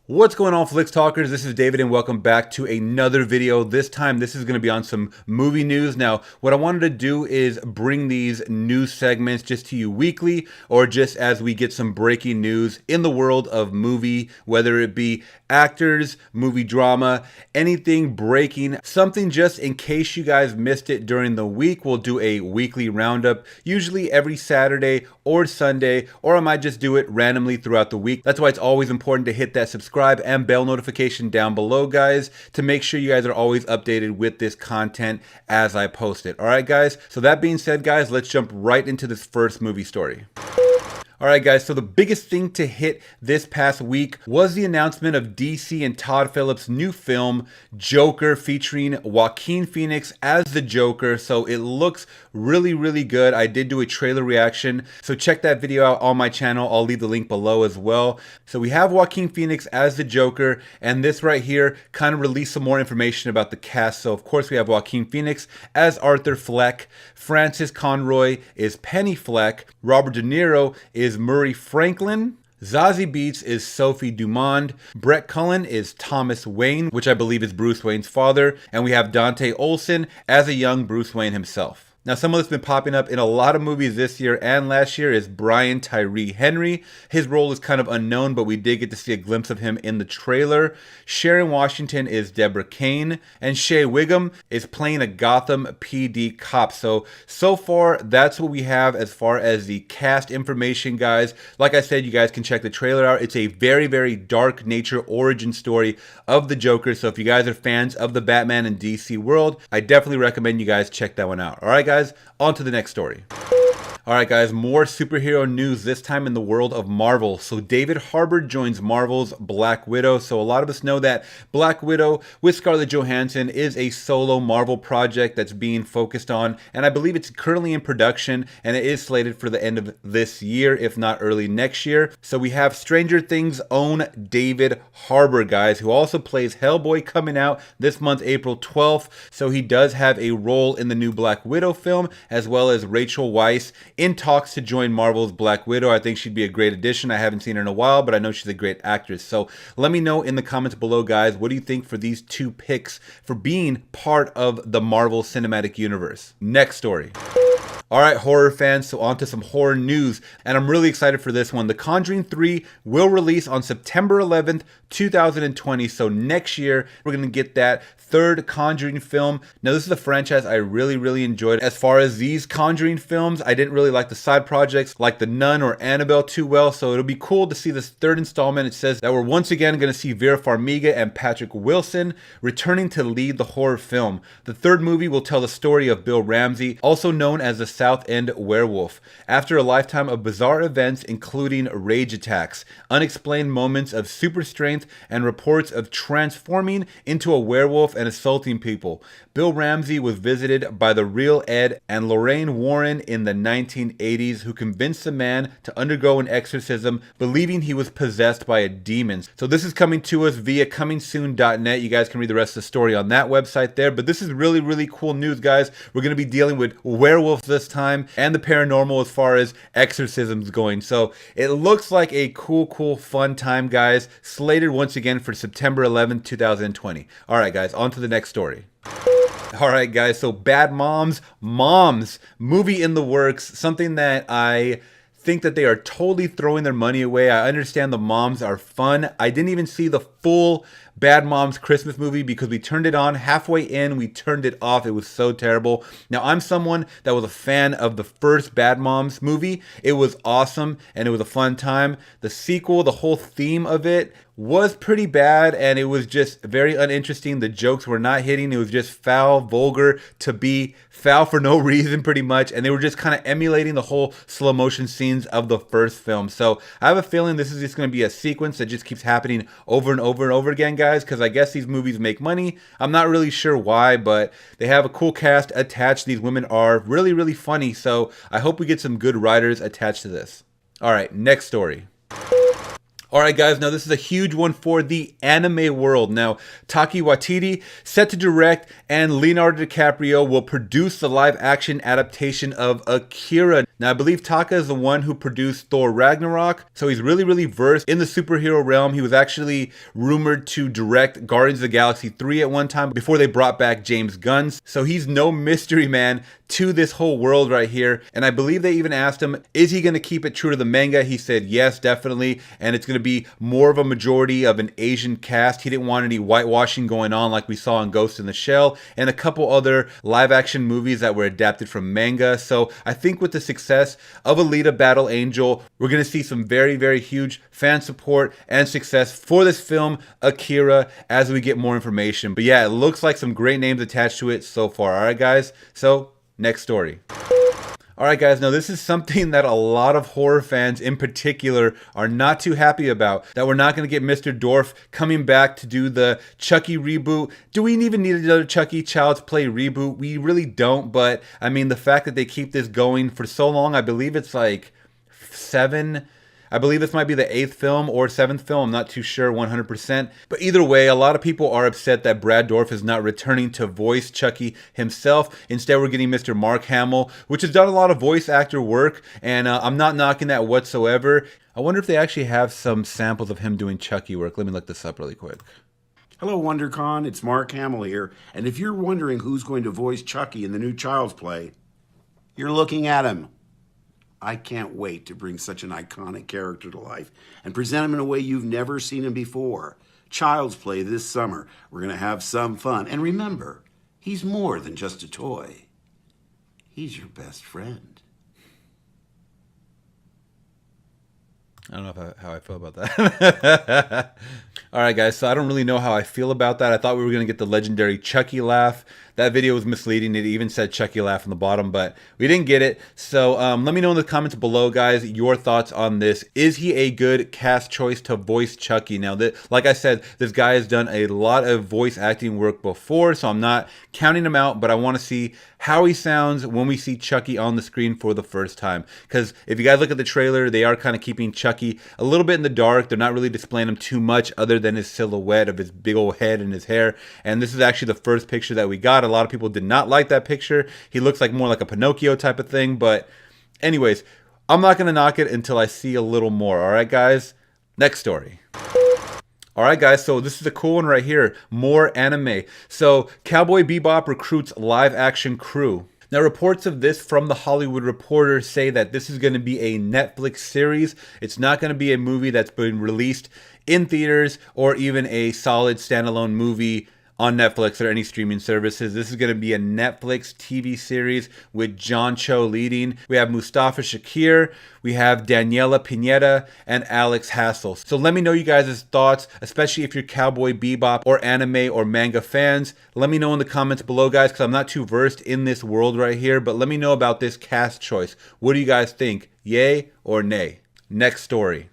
What's going on, Flix Talkers? This is David and welcome back to another video. This time, this is going to be on some movie news. Now, what I wanted to do is bring these news segments just to you weekly or just as we get some breaking news in the world of movie, whether it be actors, movie drama, anything breaking, something just in case you guys missed it during the week. We'll do a weekly roundup, usually every Saturday or Sunday, or I might just do it randomly throughout the week. That's why it's always important to hit that subscribe and bell notification down below, guys, to make sure you guys are always updated with this content as I post it. All right, guys. So that being said, guys, let's jump right into this first movie story. Alright guys, so the biggest thing to hit this past week was the announcement of DC and Todd Phillips' new film, Joker, featuring Joaquin Phoenix as the Joker. So it looks really good. I did do a trailer reaction, so check that video out on my channel. I'll leave the link below as well. So we have Joaquin Phoenix as the Joker, and this right here kind of released some more information about the cast. So of course we have Joaquin Phoenix as Arthur Fleck, Frances Conroy is Penny Fleck, Robert De Niro is Murray Franklin, Zazie Beetz is Sophie Dumond, Brett Cullen is Thomas Wayne, which I believe is Bruce Wayne's father, and we have Dante Olson as a young Bruce Wayne himself. Now, someone that's been popping up in a lot of movies this year and last year is Brian Tyree Henry. His role is kind of unknown, but we did get to see a glimpse of him in the trailer. Sharon Washington is Deborah Kane, and Shea Whigham is playing a Gotham PD cop. So far, that's what we have as far as the cast information, guys. Like I said, you guys can check the trailer out. It's a very dark nature origin story of the Joker. So if you guys are fans of the Batman and DC world, I definitely recommend you guys check that one out. All right, guys. On to the next story. Alright guys, more superhero news, this time in the world of Marvel. So David Harbour joins Marvel's Black Widow. So a lot of us know that Black Widow with Scarlett Johansson is a solo Marvel project that's being focused on, and I believe it's currently in production and it is slated for the end of this year, if not early next year. So we have Stranger Things' own David Harbour, guys, who also plays Hellboy, coming out this month, April 12th. So he does have a role in the new Black Widow film, as well as Rachel Weisz in talks to join Marvel's Black Widow. I think she'd be a great addition. I haven't seen her in a while, but I know she's a great actress. So let me know in the comments below, guys, what do you think for these two picks for being part of the Marvel Cinematic Universe? Next story. Alright, horror fans, so on to some horror news, and I'm really excited for this one. The Conjuring 3 will release on September 11th, 2020, so next year we're going to get that third Conjuring film. Now, this is a franchise I really enjoyed. As far as these Conjuring films, I didn't really like the side projects like The Nun or Annabelle too well, so it'll be cool to see this third installment. It says that we're once again going to see Vera Farmiga and Patrick Wilson returning to lead the horror film. The third movie will tell the story of Bill Ramsey, also known as the South End Werewolf, after a lifetime of bizarre events including rage attacks, unexplained moments of super strength, and reports of transforming into a werewolf and assaulting people. Bill Ramsey was visited by the real Ed and Lorraine Warren in the 1980s, who convinced the man to undergo an exorcism, believing he was possessed by a demon. So this is coming to us via comingsoon.net. You guys can read the rest of the story on that website there, but this is really cool news, guys. We're going to be dealing with werewolves this time and the paranormal as far as exorcisms going. So it looks like a cool fun time, guys, slated once again for September 11th, 2020. All right, guys, on to the next story. Alright guys, so Bad Moms movie in the works, something that I think that they are totally throwing their money away. I understand the moms are fun. I didn't even see the full Bad Moms Christmas movie because we turned it on halfway in, we turned it off. It was so terrible. Now, I'm someone that was a fan of the first Bad Moms movie. It was awesome and it was a fun time. The sequel, the whole theme of it was pretty bad and it was just very uninteresting. The jokes were not hitting. It was just foul, vulgar to be foul for no reason pretty much, and they were just kind of emulating the whole slow motion scenes of the first film. So I have a feeling this is just going to be a sequence that just keeps happening over and over again, guys, because I guess these movies make money. I'm not really sure why, but they have a cool cast attached. These women are really funny, so I hope we get some good writers attached to this. All right, next story. Alright guys, now this is a huge one for the anime world. Now, Taika Waititi, set to direct, and Leonardo DiCaprio will produce the live-action adaptation of Akira. Now, I believe Taika is the one who produced Thor Ragnarok, so he's really versed in the superhero realm. He was actually rumored to direct Guardians of the Galaxy 3 at one time before they brought back James Gunn. So he's no mystery man to this whole world right here. And I believe they even asked him, is he going to keep it true to the manga? He said yes, definitely. And it's going to be more of a majority of an Asian cast. He didn't want any whitewashing going on like we saw in Ghost in the Shell and a couple other live action movies that were adapted from manga. So I think with the success of Alita Battle Angel, we're going to see some very huge fan support and success for this film, Akira, as we get more information. But yeah, it looks like some great names attached to it so far. All right, guys. So next story. Alright guys, now this is something that a lot of horror fans in particular are not too happy about. That we're not going to get Mr. Dorf coming back to do the Chucky reboot. Do we even need another Chucky Child's Play reboot? We really don't, but I mean the fact that they keep this going for so long, I believe it's like 7... I believe this might be the 8th film or 7th film. I'm not too sure 100%. But either way, a lot of people are upset that Brad Dourif is not returning to voice Chucky himself. Instead, we're getting Mr. Mark Hamill, which has done a lot of voice actor work. And I'm not knocking that whatsoever. I wonder if they actually have some samples of him doing Chucky work. Let me look this up really quick. Hello, WonderCon. It's Mark Hamill here. And if you're wondering who's going to voice Chucky in the new Child's Play, you're looking at him. I can't wait to bring such an iconic character to life and present him in a way you've never seen him before. Child's Play this summer. We're going to have some fun. And remember, he's more than just a toy. He's your best friend. I don't know how I feel about that. Alright guys, so I don't really know how I feel about that. I thought we were going to get the legendary Chucky laugh. That video was misleading. It even said Chucky laugh on the bottom, but we didn't get it. So let me know in the comments below, guys, your thoughts on this. Is he a good cast choice to voice Chucky? Now, like I said, this guy has done a lot of voice acting work before, so I'm not counting him out, but I want to see how he sounds when we see Chucky on the screen for the first time. Because if you guys look at the trailer, they are kind of keeping Chucky a little bit in the dark. They're not really displaying him too much other than his silhouette of his big old head and his hair. And this is actually the first picture that we got. A lot of people did not like that picture. He looks like more like a Pinocchio type of thing. But anyways, I'm not going to knock it until I see a little more. All right, guys? Next story. Alright guys, so this is a cool one right here. More anime. So Cowboy Bebop recruits live action crew. Now, reports of this from The Hollywood Reporter say that this is going to be a Netflix series. It's not going to be a movie that's been released in theaters or even a solid standalone movie on Netflix or any streaming services. This is going to be a Netflix TV series with John Cho leading. We have Mustafa Shakir, we have Daniela Pineda, and Alex Hassel. So let me know you guys' thoughts, especially if you're Cowboy Bebop or anime or manga fans. Let me know in the comments below, guys, because I'm not too versed in this world right here, but let me know about this cast choice. What do you guys think? Yay or nay? Next story.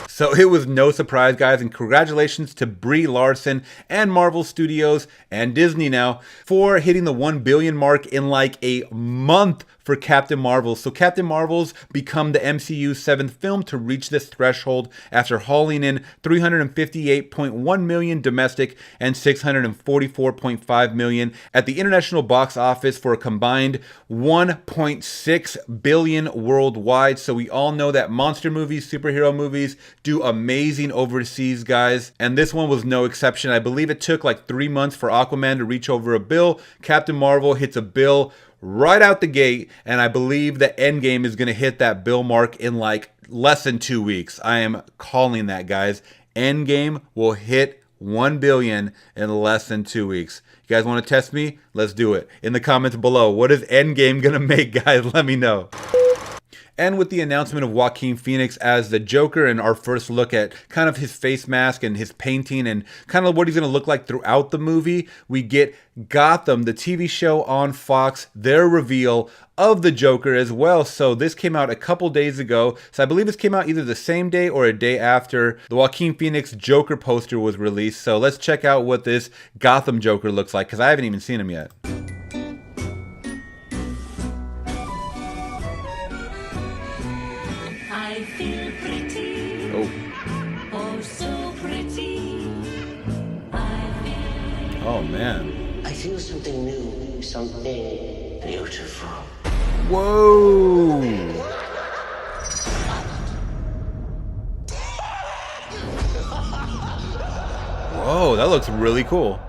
So it was no surprise, guys, and congratulations to Brie Larson and Marvel Studios and Disney now for hitting the 1 billion mark in like a month for Captain Marvel. So Captain Marvel's become the MCU's 7th film to reach this threshold after hauling in 358.1 million domestic and 644.5 million at the international box office for a combined 1.6 billion worldwide. So we all know that monster movies, superhero movies do amazing overseas, guys, and this one was no exception. I believe it took like 3 months for Aquaman to reach over a bill. Captain Marvel hits a bill right out the gate, and I believe the Endgame is going to hit that bill mark in like less than 2 weeks. I am calling that, guys. Endgame will hit 1 billion in less than 2 weeks. You guys want to test me? Let's do it. In the comments below, what is Endgame going to make, guys? Let me know. And with the announcement of Joaquin Phoenix as the Joker and our first look at kind of his face mask and his painting and kind of what he's going to look like throughout the movie, we get Gotham, the TV show on Fox, their reveal of the Joker as well. So this came out a couple days ago. So I believe this came out either the same day or a day after the Joaquin Phoenix Joker poster was released. So let's check out what this Gotham Joker looks like, because I haven't even seen him yet. Oh, man. I feel something new, something beautiful. Whoa. Whoa, that looks really cool.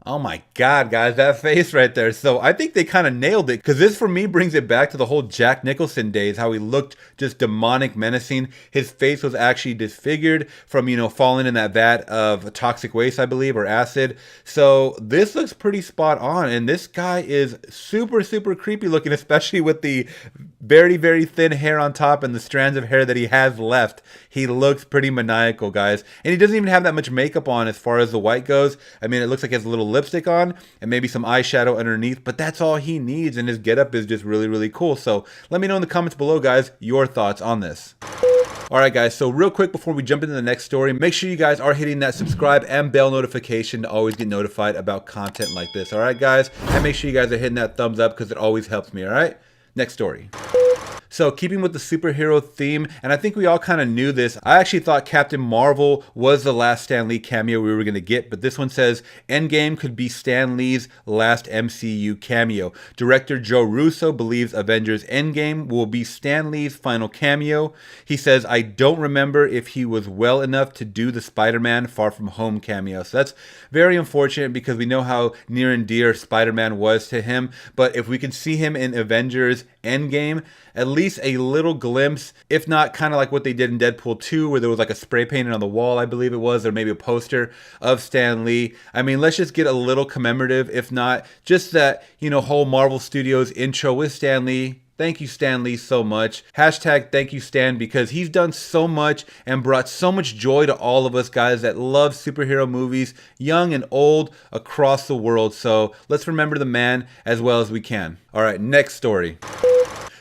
Oh my God, guys, that face right there. So I think they kind of nailed it, because this for me brings it back to the whole Jack Nicholson days, how he looked just demonic, menacing. His face was actually disfigured from, falling in that vat of toxic waste, I believe, or acid. So this looks pretty spot on. And this guy is super, super creepy looking, especially with the very, very thin hair on top and the strands of hair that he has left. He looks pretty maniacal, guys. And he doesn't even have that much makeup on as far as the white goes. I mean, it looks like he has a little lipstick on and maybe some eyeshadow underneath, but that's all he needs, and his getup is just really, really cool. So let me know in the comments below, guys, your thoughts on this. Alright guys, so real quick before we jump into the next story, make sure you guys are hitting that subscribe and bell notification to always get notified about content like this. Alright guys, and make sure you guys are hitting that thumbs up because it always helps me. Alright, next story. So keeping with the superhero theme, and I think we all kind of knew this, I actually thought Captain Marvel was the last Stan Lee cameo we were going to get, but this one says Endgame could be Stan Lee's last MCU cameo. Director Joe Russo believes Avengers Endgame will be Stan Lee's final cameo. He says, I don't remember if he was well enough to do the Spider-Man Far From Home cameo. So that's very unfortunate because we know how near and dear Spider-Man was to him, but if we can see him in Avengers Endgame, at least a little glimpse, if not kind of like what they did in Deadpool 2, where there was like a spray painted on the wall, I believe it was, or maybe a poster of Stan Lee. I mean, let's just get a little commemorative, if not just that, whole Marvel Studios intro with Stan Lee. Thank you, Stan Lee, so much. Hashtag thank you, Stan, because he's done so much and brought so much joy to all of us guys that love superhero movies, young and old, across the world. So let's remember the man as well as we can. All right, next story.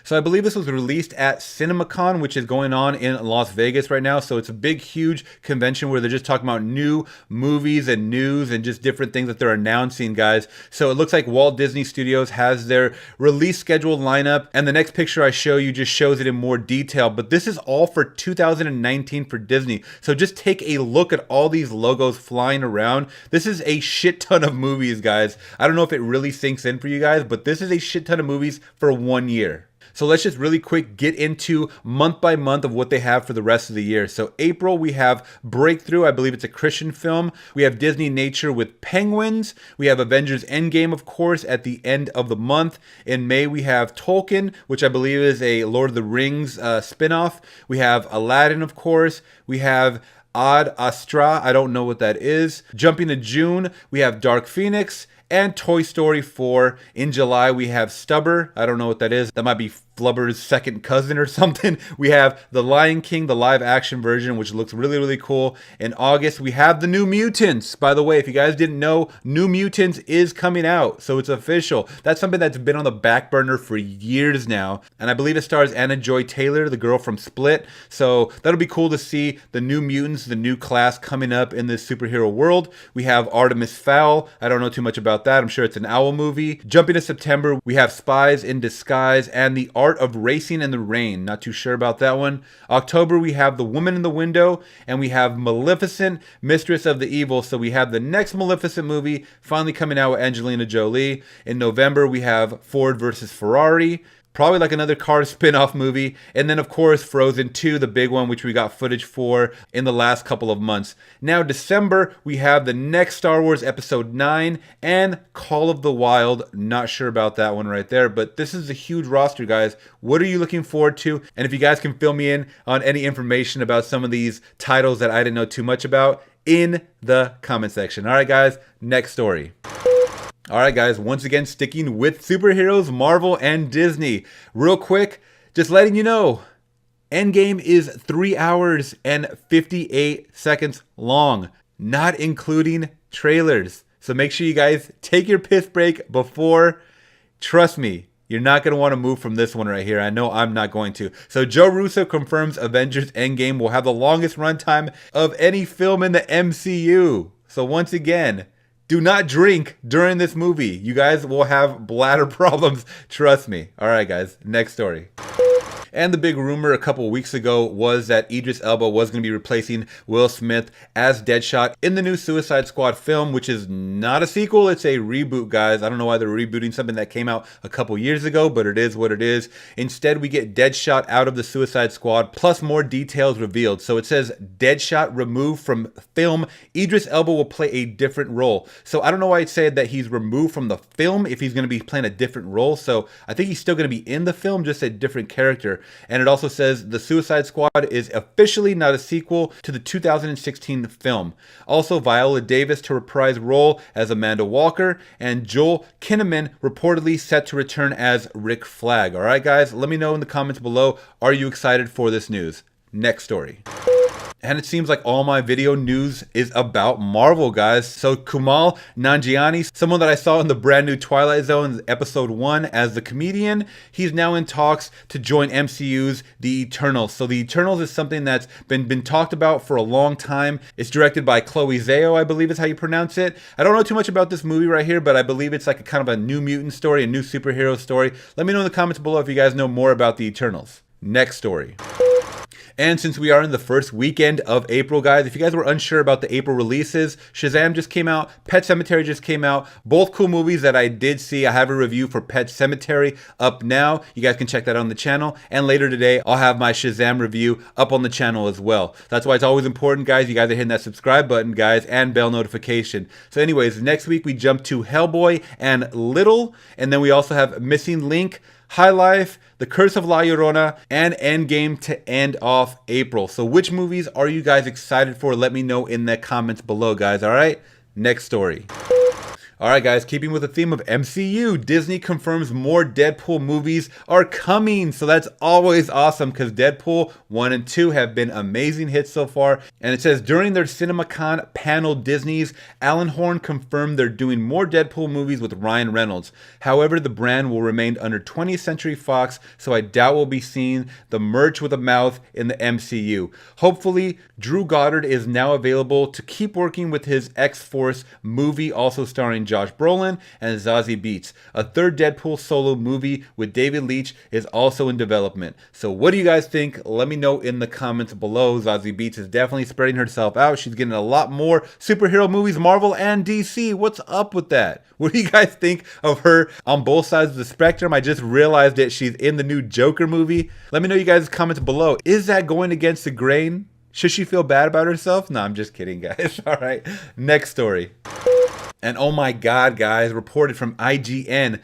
So I believe this was released at CinemaCon, which is going on in Las Vegas right now. So it's a big, huge convention where they're just talking about new movies and news and just different things that they're announcing, guys. So it looks like Walt Disney Studios has their release scheduled lineup. And the next picture I show you just shows it in more detail. But this is all for 2019 for Disney. So just take a look at all these logos flying around. This is a shit ton of movies, guys. I don't know if it really sinks in for you guys, but this is a shit ton of movies for 1 year. So let's just really quick get into month by month of what they have for the rest of the year. So April, we have Breakthrough. I believe it's a Christian film. We have Disney Nature with Penguins. We have Avengers Endgame, of course, at the end of the month. In May, we have Tolkien, which I believe is a Lord of the Rings spinoff. We have Aladdin, of course. We have Ad Astra. I don't know what that is. Jumping to June, we have Dark Phoenix and Toy Story 4. In July, we have Stubber. I don't know what that is. That might be Flubber's second cousin or something. We have The Lion King, the live action version, which looks really, really cool. In August, we have The New Mutants. By the way, if you guys didn't know, New Mutants is coming out, so it's official. That's something that's been on the back burner for years now. And I believe it stars Anna Joy Taylor, the girl from Split. So that'll be cool to see the New Mutants, the new class coming up in this superhero world. We have Artemis Fowl. I don't know too much about that. I'm sure it's an owl movie. Jumping to September, we have Spies in Disguise and The Art of Racing in the Rain. Not too sure about that one. October, we have The Woman in the Window, and we have Maleficent, Mistress of the Evil. So we have the next Maleficent movie finally coming out with Angelina Jolie. In November, we have Ford versus Ferrari. Probably like another Cars spin-off movie. And then, of course, Frozen 2, the big one, which we got footage for in the last couple of months. Now, December, we have the next Star Wars Episode 9 and Call of the Wild. Not sure about that one right there, but this is a huge roster, guys. What are you looking forward to? And if you guys can fill me in on any information about some of these titles that I didn't know too much about in the comment section. All right, guys, next story. Alright guys, once again sticking with superheroes, Marvel and Disney. Real quick, just letting you know, Endgame is 3 hours and 58 seconds long, not including trailers. So make sure you guys take your piss break before. Trust me, you're not going to want to move from this one right here. I know I'm not going to. So Joe Russo confirms Avengers Endgame will have the longest runtime of any film in the MCU. So once again, do not drink during this movie. You guys will have bladder problems. Trust me. All right, guys. Next story. And the big rumor a couple weeks ago was that Idris Elba was going to be replacing Will Smith as Deadshot in the new Suicide Squad film, which is not a sequel, it's a reboot, guys. I don't know why they're rebooting something that came out a couple years ago, but it is what it is. Instead, we get Deadshot out of the Suicide Squad, plus more details revealed. So it says Deadshot removed from film. Idris Elba will play a different role. So I don't know why it said that he's removed from the film if he's going to be playing a different role. So I think he's still going to be in the film, just a different character. And it also says the Suicide Squad is officially not a sequel to the 2016 film. Also, Viola Davis to reprise role as Amanda Walker, and Joel Kinnaman reportedly set to return as Rick Flag. All right, guys, let me know in the comments below. Are you excited for this news? Next story. And it seems like all my video news is about Marvel, guys. So Kumail Nanjiani, someone that I saw in the brand new Twilight Zone episode 1 as the comedian, he's now in talks to join MCU's The Eternals. So The Eternals is something that's been talked about for a long time. It's directed by Chloe Zhao, I believe is how you pronounce it. I don't know too much about this movie right here, but I believe it's like a kind of a new mutant story, a new superhero story. Let me know in the comments below if you guys know more about The Eternals. Next story. And since we are in the first weekend of April, guys, if you guys were unsure about the April releases, Shazam just came out, Pet Sematary just came out, both cool movies that I did see. I have a review for Pet Sematary up now. You guys can check that on the channel. And later today, I'll have my Shazam review up on the channel as well. That's why it's always important, guys. You guys are hitting that subscribe button, guys, and bell notification. So anyways, next week we jump to Hellboy and Little, and then we also have Missing Link, High Life, The Curse of La Llorona, and Endgame to end off April. So which movies are you guys excited for? Let me know in the comments below, guys. All right, next story. All right, guys, keeping with the theme of MCU, Disney confirms more Deadpool movies are coming. So that's always awesome because Deadpool 1 and 2 have been amazing hits so far. And it says during their CinemaCon panel, Disney's Alan Horn confirmed they're doing more Deadpool movies with Ryan Reynolds. However, the brand will remain under 20th Century Fox, so I doubt we'll be seeing the merch with a mouth in the MCU. Hopefully, Drew Goddard is now available to keep working with his X-Force movie, also starring Josh Brolin and Zazie Beetz. A third Deadpool solo movie with David Leitch is also in development. So what do you guys think? Let me know in the comments below. Zazie Beetz is definitely spreading herself out. She's getting a lot more superhero movies, Marvel and DC. What's up with that? What do you guys think of her on both sides of the spectrum? I just realized that she's in the new Joker movie. Let me know you guys' comments below. Is that going against the grain? Should she feel bad about herself? No, I'm just kidding, guys. All right, next story. And oh my God, guys, reported from IGN,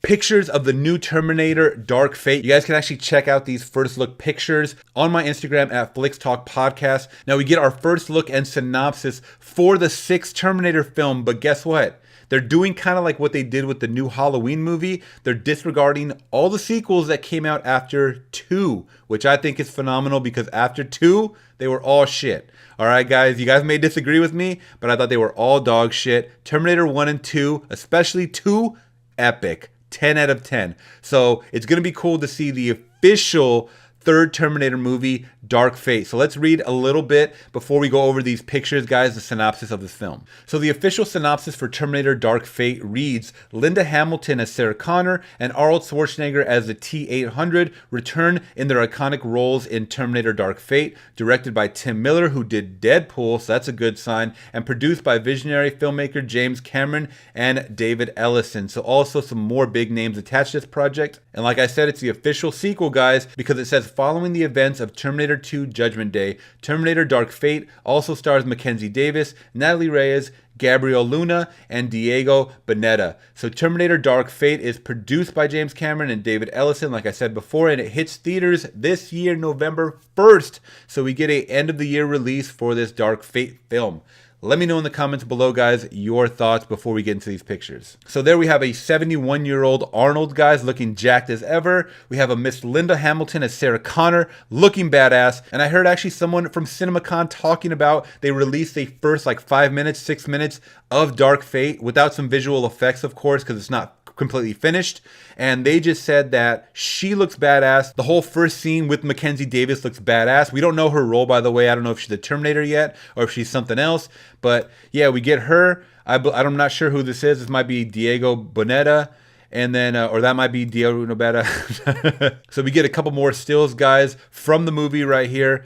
pictures of the new Terminator Dark Fate. You guys can actually check out these first look pictures on my Instagram at Flix Talk Podcast. Now we get our first look and synopsis for the 6th Terminator film, but guess what? They're doing kind of like what they did with the new Halloween movie. They're disregarding all the sequels that came out after 2, which I think is phenomenal because after 2, they were all shit. All right, guys, you guys may disagree with me, but I thought they were all dog shit. Terminator 1 and 2, especially 2, epic. 10 out of 10. So it's going to be cool to see the official 3rd Terminator movie, Dark Fate. So let's read a little bit before we go over these pictures, guys, the synopsis of this film. So the official synopsis for Terminator Dark Fate reads, Linda Hamilton as Sarah Connor and Arnold Schwarzenegger as the T-800 return in their iconic roles in Terminator Dark Fate, directed by Tim Miller, who did Deadpool, so that's a good sign, and produced by visionary filmmaker James Cameron and David Ellison. So also some more big names attached to this project. And like I said, it's the official sequel, guys, because it says following the events of Terminator 2 Judgment Day, Terminator Dark Fate also stars Mackenzie Davis, Natalie Reyes, Gabriel Luna, and Diego Boneta. So Terminator Dark Fate is produced by James Cameron and David Ellison, like I said before, and it hits theaters this year, November 1st. So we get a end of the year release for this Dark Fate film. Let me know in the comments below, guys, your thoughts before we get into these pictures. So there we have a 71-year-old Arnold, guys, looking jacked as ever. We have a Miss Linda Hamilton as Sarah Connor, looking badass. And I heard actually someone from CinemaCon talking about they released a first like 5 minutes, 6 minutes of Dark Fate without some visual effects, of course, because it's not completely finished, and they just said that she looks badass. The whole first scene with Mackenzie Davis looks badass. We don't know her role, by the way. I don't know if she's the Terminator yet or if she's something else, but yeah, we get her. I'm not sure who this is. This might be Diego Boneta, And then, or that might be Dio Nobeta. So we get a couple more stills, guys, from the movie right here.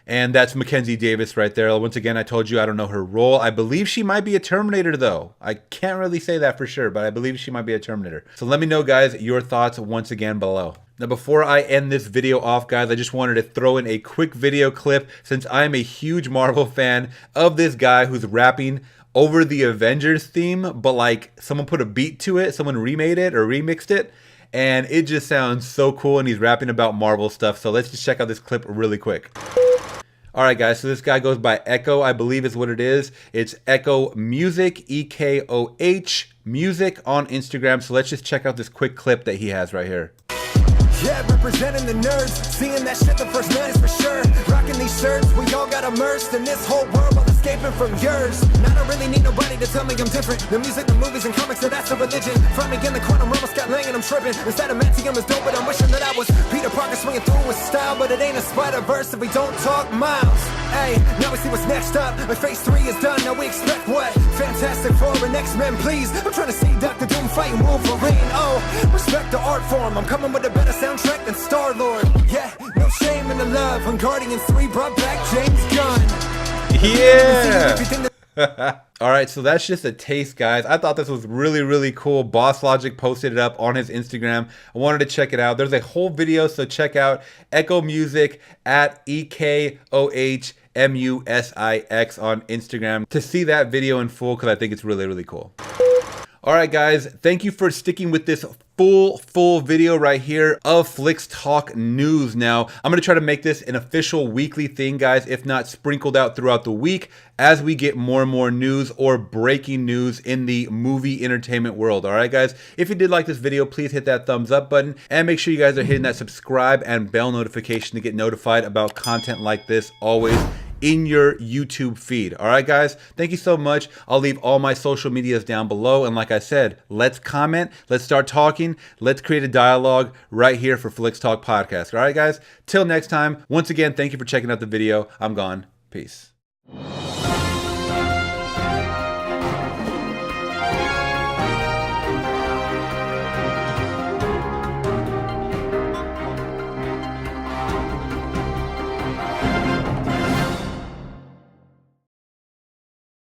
And that's Mackenzie Davis right there. Once again, I told you I don't know her role. I believe she might be a Terminator, though. I can't really say that for sure, but I believe she might be a Terminator. So let me know, guys, your thoughts once again below. Now, before I end this video off, guys, I just wanted to throw in a quick video clip since I'm a huge Marvel fan of this guy who's rapping over the Avengers theme, but like someone put a beat to it, someone remade it or remixed it, and it just sounds so cool, and he's rapping about Marvel stuff. So let's just check out this clip really quick. Alright guys, so this guy goes by Echo, I believe is what it is. It's Echo Music, E-K-O-H, Music on Instagram. So let's just check out this quick clip that he has right here. Yeah, representing the nerds, seeing that shit the first man is for sure. Rocking these shirts, we all got immersed in this whole world while escaping from yours. Now I don't really need nobody to tell me I'm different. The music, the movies, and comics, so that's the religion. Find me in the quantum realm, Scott Lang, and I'm tripping. Instead of Mantium is dope, but I'm wishing that I was Peter Parker swinging through with style. But it ain't a Spider-Verse if we don't talk miles. Hey, now we see what's next up. Like phase 3 is done, now we expect what? Fantastic Four and X-Men, please. I'm trying to see Dr. Doom fighting Wolverine. Oh, respect the art form. I'm coming with a better soundtrack than Star-Lord. Yeah, no shame in the love. When Guardians 3 brought back James Gunn. Yeah! Alright, so that's just a taste, guys. I thought this was really, really cool. Boss Logic posted it up on his Instagram. I wanted to check it out. There's a whole video, so check out Echo Music at EKOHMUSIX on Instagram to see that video in full, because I think it's really, really cool. Alright guys, thank you for sticking with this full video right here of Flix Talk News. Now, I'm going to try to make this an official weekly thing, guys, if not sprinkled out throughout the week as we get more and more news or breaking news in the movie entertainment world. Alright guys, if you did like this video, please hit that thumbs up button and make sure you guys are hitting that subscribe and bell notification to get notified about content like this always in your YouTube feed. Alright guys, thank you so much. I'll leave all my social medias down below, and like I said, let's comment, let's start talking, let's create a dialogue right here for Flix Talk Podcast. Alright guys, till next time, once again, thank you for checking out the video. I'm gone. Peace.